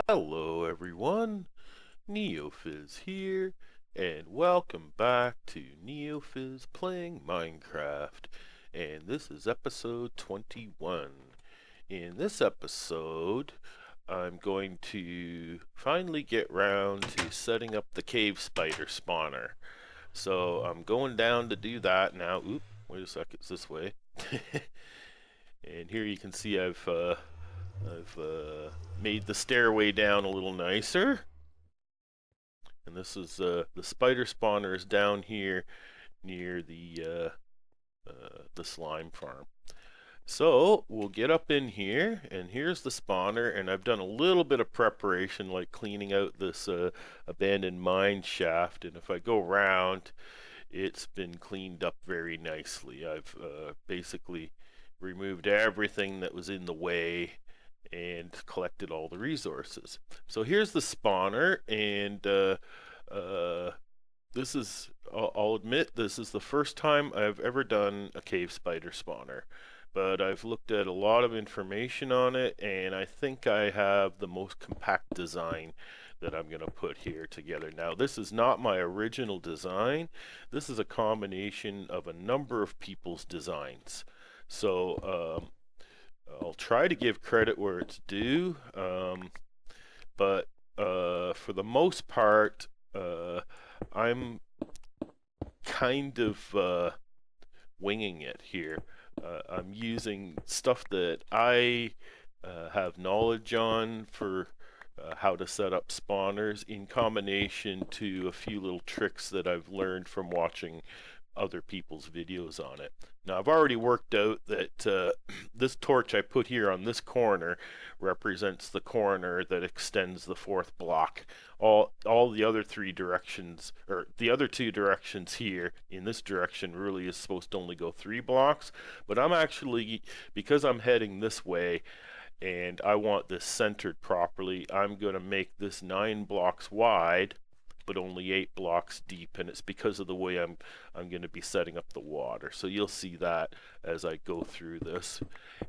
Hello everyone, Neofizz here, and welcome back to Neofizz playing Minecraft. And this is episode 21. In this episode, I'm going to finally get round to setting up the cave spider spawner. So I'm going down to do that now. Oop, wait a sec, it's this way. And here you can see I've made the stairway down a little nicer. And this is the spider spawner is down here near the slime farm. So we'll get up in here, and here's the spawner, and I've done a little bit of preparation, like cleaning out this abandoned mine shaft. And if I go around, it's been cleaned up very nicely. I've basically removed everything that was in the way and collected all the resources. So here's the spawner, and this is, I'll admit, this is the first time I've ever done a cave spider spawner. But I've looked at a lot of information on it, and I think I have the most compact design that I'm going to put here together. Now, this is not my original design. This is a combination of a number of people's designs. So I'll try to give credit where it's due, but for the most part, I'm kind of winging it here. I'm using stuff that I have knowledge on for how to set up spawners in combination to a few little tricks that I've learned from watching other people's videos on it. Now I've already worked out that this torch I put here on this corner represents the corner that extends the fourth block. All the other three directions, or the other two directions here in this direction, really is supposed to only go 3 blocks, but I'm actually, because I'm heading this way and I want this centered properly, I'm going to make this 9 blocks wide but only 8 blocks deep, and it's because of the way I'm going to be setting up the water. So you'll see that as I go through this.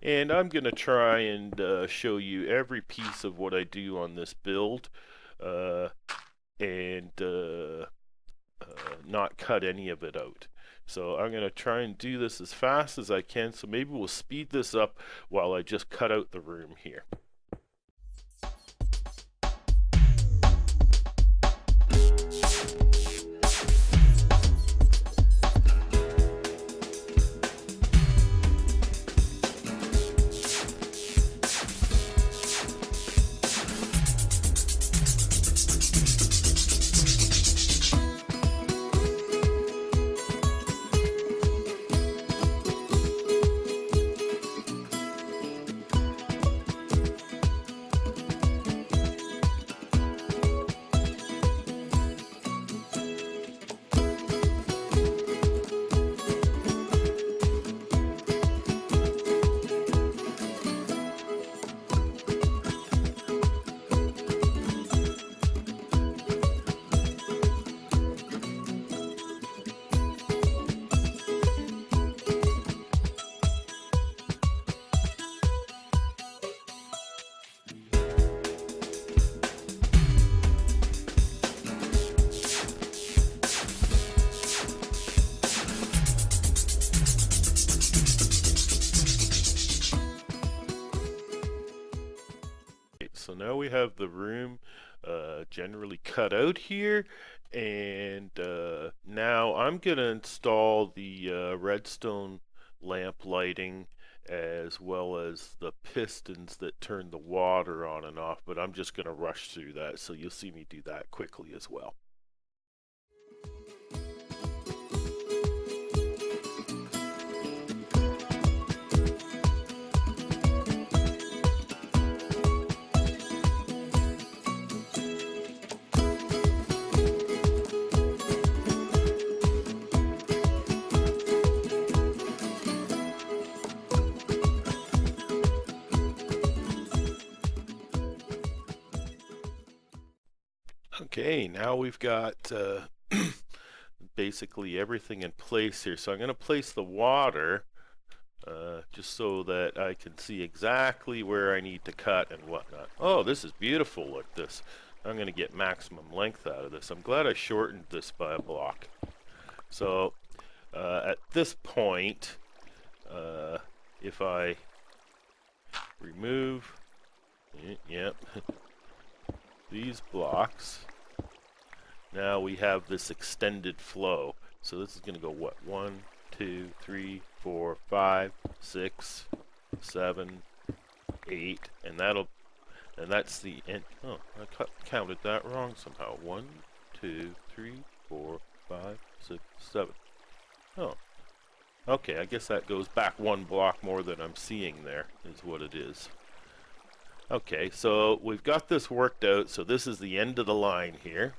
And I'm going to try and show you every piece of what I do on this build, and not cut any of it out. So I'm going to try and do this as fast as I can, so maybe we'll speed this up while I just cut out the room here. So now we have the room generally cut out here, and now I'm going to install the redstone lamp lighting as well as the pistons that turn the water on and off, but I'm just going to rush through that, so you'll see me do that quickly as well. Okay, now we've got basically everything in place here. So I'm going to place the water just so that I can see exactly where I need to cut and whatnot. Oh, this is beautiful. Look this. I'm going to get maximum length out of this. I'm glad I shortened this by a block. So at this point, if I remove, yep, these blocks, now we have this extended flow. So this is going to go what? 1, 2, 3, 4, 5, 6, 7, 8, and that's the end. Oh, I counted that wrong somehow. 1, 2, 3, 4, 5, 6, 7. Oh, okay. I guess that goes back one block more than I'm seeing there, is what it is. Okay, so we've got this worked out. So this is the end of the line here.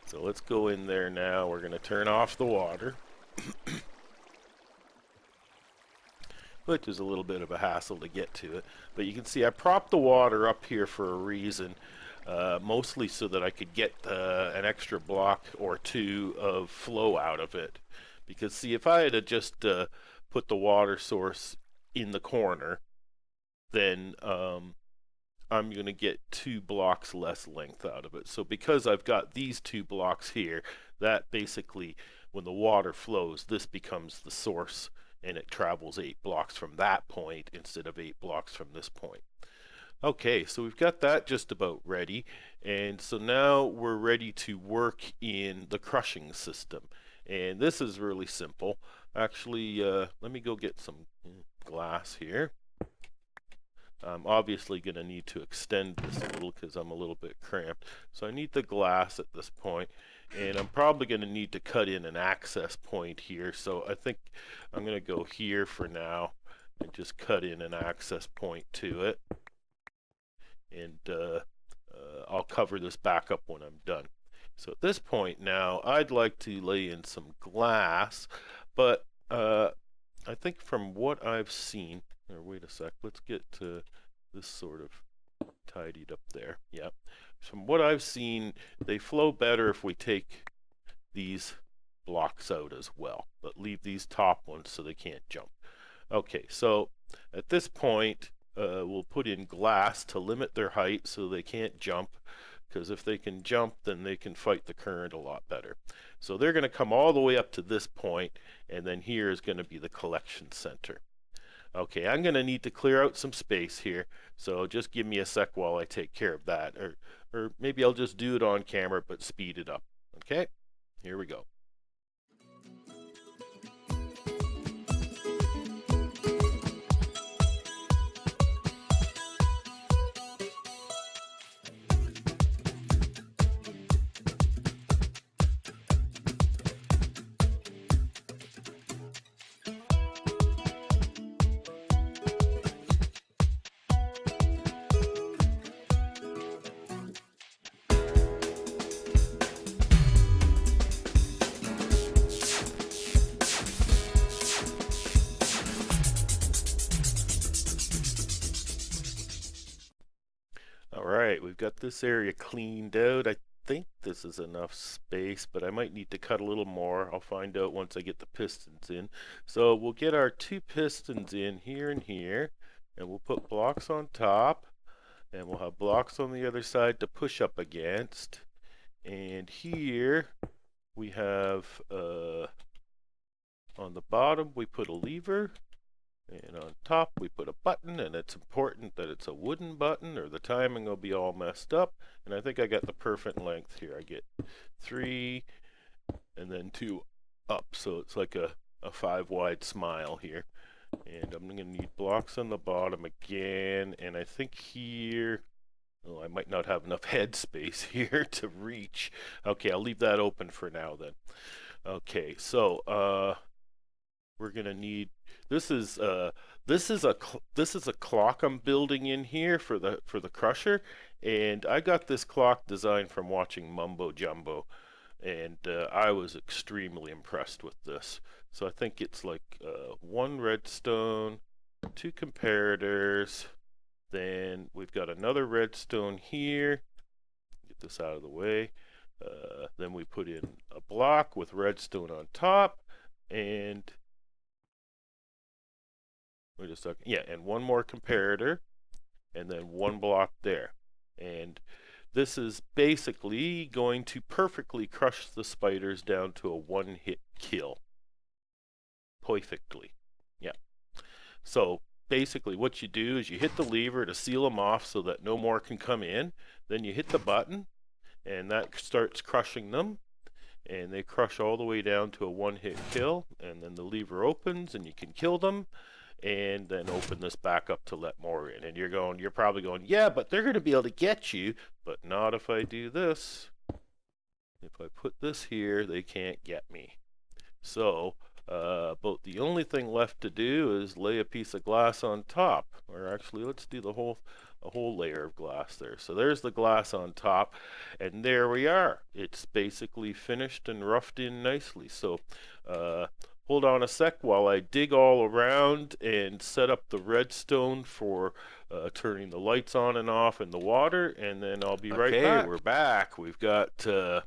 So let's go in there now. We're going to turn off the water, which is a little bit of a hassle to get to it. But you can see I propped the water up here for a reason, mostly so that I could get an extra block or two of flow out of it. Because see, if I had just put the water source in the corner, then I'm going to get 2 blocks less length out of it. So because I've got these 2 blocks here, that basically, when the water flows, this becomes the source, and it travels 8 blocks from that point instead of 8 blocks from this point. Okay, so we've got that just about ready, and so now we're ready to work in the crushing system. And this is really simple. Actually, let me go get some glass here. I'm obviously going to need to extend this a little because I'm a little bit cramped. So I need the glass at this point, and I'm probably going to need to cut in an access point here. So I think I'm going to go here for now and just cut in an access point to it. And I'll cover this back up when I'm done. So at this point now, I'd like to lay in some glass, but I think from what I've seen, or wait a sec, let's get this sort of tidied up there. Yep. From what I've seen, they flow better if we take these blocks out as well, but leave these top ones so they can't jump. Okay, so at this point, we'll put in glass to limit their height so they can't jump, because if they can jump, then they can fight the current a lot better. So they're going to come all the way up to this point, and then here is going to be the collection center. Okay, I'm going to need to clear out some space here, so just give me a sec while I take care of that, or maybe I'll just do it on camera but speed it up. Okay, here we go. Alright, we've got this area cleaned out. I think this is enough space, but I might need to cut a little more. I'll find out once I get the pistons in. So we'll get our 2 pistons in here and here, and we'll put blocks on top, and we'll have blocks on the other side to push up against. And here we have, on the bottom we put a lever, and on top we put a button, and it's important that it's a wooden button or the timing will be all messed up. And I think I got the perfect length here. I get 3 and then 2 up, so it's like a 5 wide smile here. And I'm going to need blocks on the bottom again, and I think here, oh, I might not have enough head space here to reach. Okay, I'll leave that open for now then. Okay, so we're gonna need, this is a clock I'm building in here for the crusher, and I got this clock designed from watching Mumbo Jumbo, and I was extremely impressed with this. So I think it's like 1 redstone, 2 comparators, then we've got another redstone here. Get this out of the way. Then we put in a block with redstone on top. and wait a second. Yeah, and one more comparator, and then one block there. And this is basically going to perfectly crush the spiders down to a one-hit kill. Perfectly. Yeah. So basically what you do is you hit the lever to seal them off so that no more can come in. Then you hit the button, and that starts crushing them. And they crush all the way down to a one-hit kill. And then the lever opens, and you can kill them. And then open this back up to let more in. And you're probably going, yeah, but they're going to be able to get you. But not if I do this. If I put this here, they can't get me. So about the only thing left to do is lay a piece of glass on top. Or actually, let's do a whole layer of glass there. So there's the glass on top, and there we are. It's basically finished and roughed in nicely. So hold on a sec while I dig all around and set up the redstone for turning the lights on and off in the water, and then I'll be right back. Okay, we're back. We've got the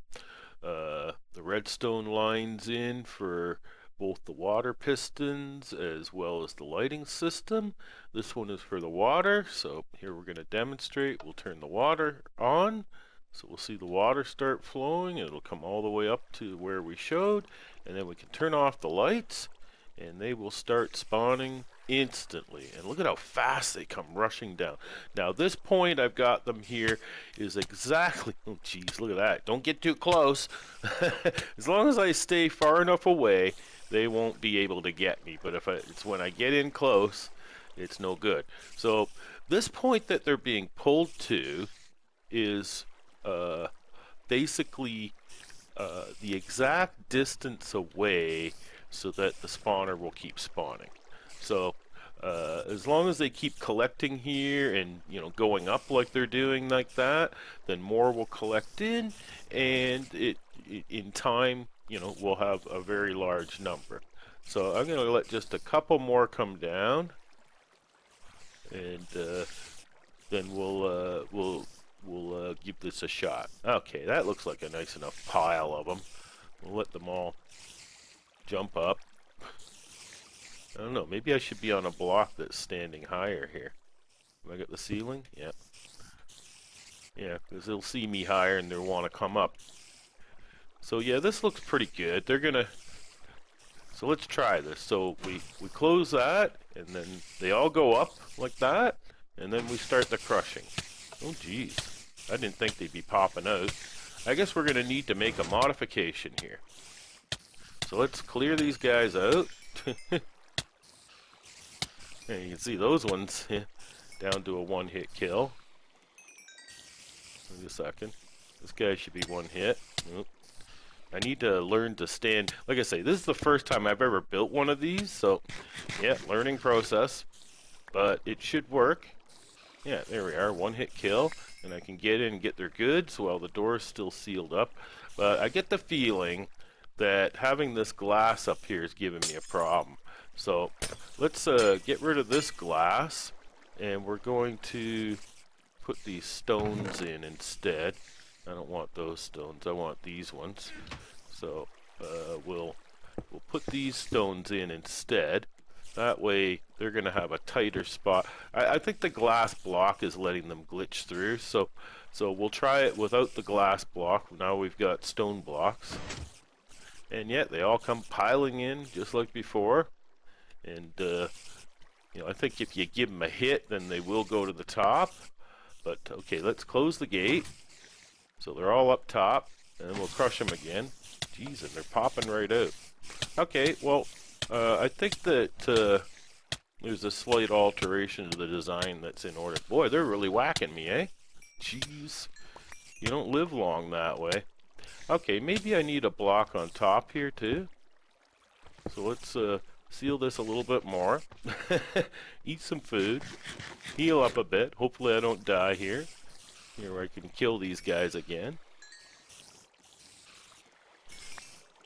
redstone lines in for both the water pistons as well as the lighting system. This one is for the water, so here we're going to demonstrate. We'll turn the water on, so we'll see the water start flowing. It'll come all the way up to where we showed, and then we can turn off the lights, and they will start spawning instantly. And look at how fast they come rushing down. Now this point I've got them here is exactly, oh geez, look at that. Don't get too close. As long as I stay far enough away, they won't be able to get me. But it's when I get in close, it's no good. So this point that they're being pulled to is basically the exact distance away so that the spawner will keep spawning. So as long as they keep collecting here and going up like they're doing like that, then more will collect in, and in time we'll have a very large number. So I'm going to let just a couple more come down, and then we'll give this a shot. Okay, that looks like a nice enough pile of them. We'll let them all jump up. I don't know, maybe I should be on a block that's standing higher here. Have I got the ceiling? Yeah. Yeah, because they'll see me higher and they'll want to come up. So yeah, this looks pretty good. So let's try this. So we close that, and then they all go up like that, and then we start the crushing. Oh geez, I didn't think they'd be popping out. I guess we're going to need to make a modification here. So let's clear these guys out. And you can see those ones down to a one-hit kill. Wait a second. This guy should be one hit. Nope. I need to learn to stand. Like I say, this is the first time I've ever built one of these, so yeah, learning process. But it should work. Yeah, there we are, one-hit kill, and I can get in and get their goods while the door is still sealed up. But I get the feeling that having this glass up here is giving me a problem. So let's get rid of this glass, and we're going to put these stones in instead. I don't want those stones, I want these ones. So we'll put these stones in instead. That way they're going to have a tighter spot. I think the glass block is letting them glitch through, so we'll try it without the glass block. Now we've got stone blocks. And yet they all come piling in just like before. And I think if you give them a hit, then they will go to the top. But okay, let's close the gate. So they're all up top, and then we'll crush them again. Jeez, and they're popping right out. Okay, well, I think that there's a slight alteration to the design that's in order. Boy, they're really whacking me, eh? Jeez, you don't live long that way. Okay, maybe I need a block on top here too. So let's seal this a little bit more. Eat some food. Heal up a bit. Hopefully I don't die here. Here where I can kill these guys again.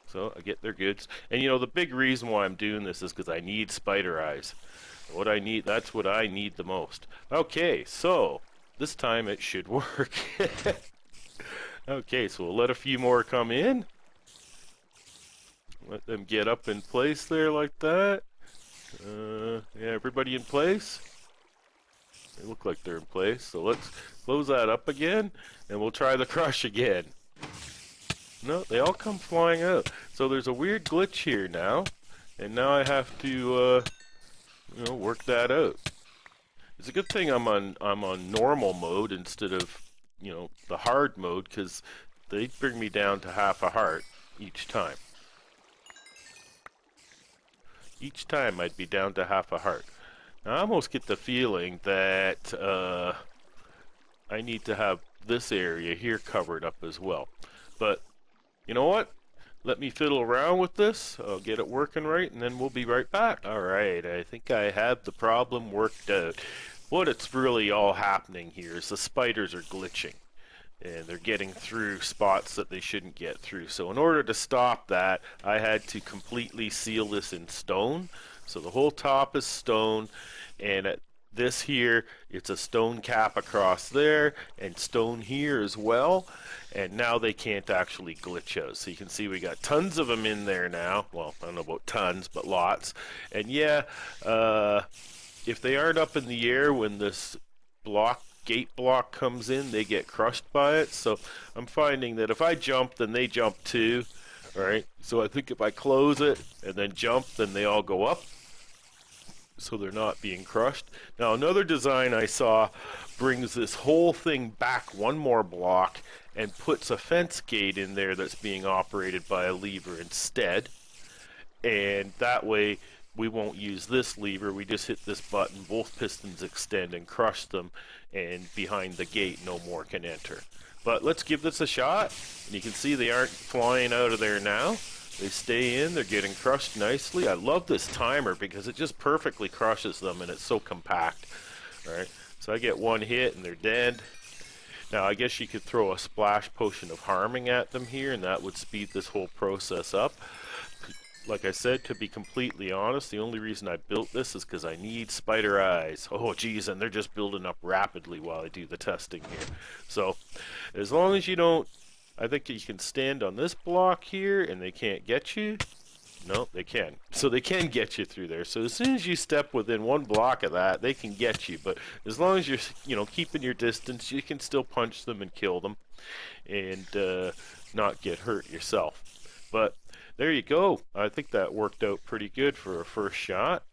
So I get their goods. And the big reason why I'm doing this is because I need spider eyes. That's what I need the most. Okay, so this time it should work. Okay, so we'll let a few more come in. Let them get up in place there like that. Yeah, everybody in place? They look like they're in place, so let's close that up again, and we'll try the crush again. No, they all come flying out. So there's a weird glitch here now, and now I have to, work that out. It's a good thing I'm on normal mode instead of, the hard mode, because they bring me down to half a heart each time. Each time I'd be down to half a heart. Now, I almost get the feeling that I need to have this area here covered up as well. But you know what? Let me fiddle around with this. I'll get it working right, and then we'll be right back. Alright, I think I have the problem worked out. What it's really all happening here is the spiders are glitching. And they're getting through spots that they shouldn't get through. So in order to stop that, I had to completely seal this in stone. So the whole top is stone, and at this here, it's a stone cap across there, and stone here as well. And now they can't actually glitch out. So you can see we got tons of them in there now. Well, I don't know about tons, but lots. And yeah, if they aren't up in the air when this gate block comes in, they get crushed by it. So I'm finding that if I jump, then they jump too. Alright, so I think if I close it and then jump, then they all go up, so they're not being crushed. Now another design I saw brings this whole thing back one more block and puts a fence gate in there that's being operated by a lever instead. And that way we won't use this lever, we just hit this button, both pistons extend and crush them, and behind the gate no more can enter. But let's give this a shot, and you can see they aren't flying out of there now. They stay in, they're getting crushed nicely. I love this timer because it just perfectly crushes them, and it's so compact. Alright, so I get one hit and they're dead. Now I guess you could throw a splash potion of harming at them here, and that would speed this whole process up. Like I said, to be completely honest, the only reason I built this is because I need spider eyes. Oh geez, and they're just building up rapidly while I do the testing here. So, as long as you don't, I think you can stand on this block here and they can't get you. No, they can. So they can get you through there. So as soon as you step within one block of that, they can get you. But as long as you're, keeping your distance, you can still punch them and kill them and not get hurt yourself. But there you go. I think that worked out pretty good for a first shot.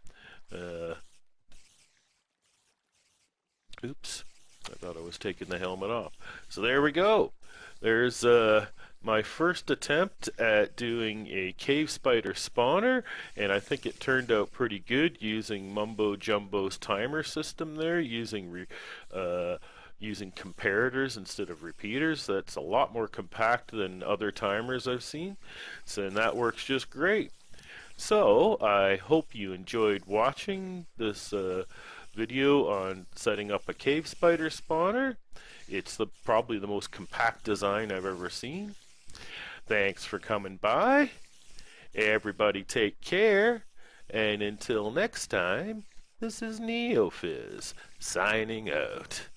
Oops. I thought I was taking the helmet off. So there we go. There's my first attempt at doing a cave spider spawner, and I think it turned out pretty good using Mumbo Jumbo's timer system there, using comparators instead of repeaters. That's a lot more compact than other timers I've seen, so and that works just great. So I hope you enjoyed watching this video on setting up a cave spider spawner. It's probably the most compact design I've ever seen. Thanks for coming by. Everybody take care, and until next time, this is Neofizz signing out.